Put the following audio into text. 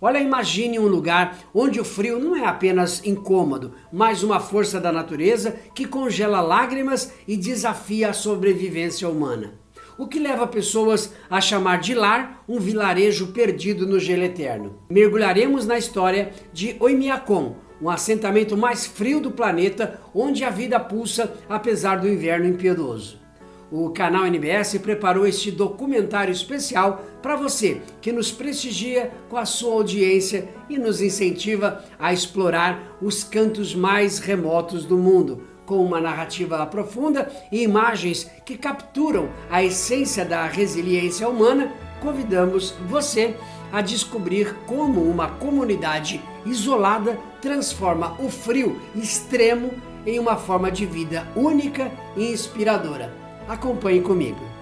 Olha, imagine um lugar onde o frio não é apenas incômodo, mas uma força da natureza que congela lágrimas e desafia a sobrevivência humana. O que leva pessoas a chamar de lar um vilarejo perdido no gelo eterno. Mergulharemos na história de Oymyakon, um assentamento mais frio do planeta, onde a vida pulsa apesar do inverno impiedoso. O canal NBS preparou este documentário especial para você, que nos prestigia com a sua audiência e nos incentiva a explorar os cantos mais remotos do mundo, com uma narrativa profunda e imagens que capturam a essência da resiliência humana. Convidamos você a descobrir como uma comunidade isolada transforma o frio extremo em uma forma de vida única e inspiradora. Acompanhe comigo.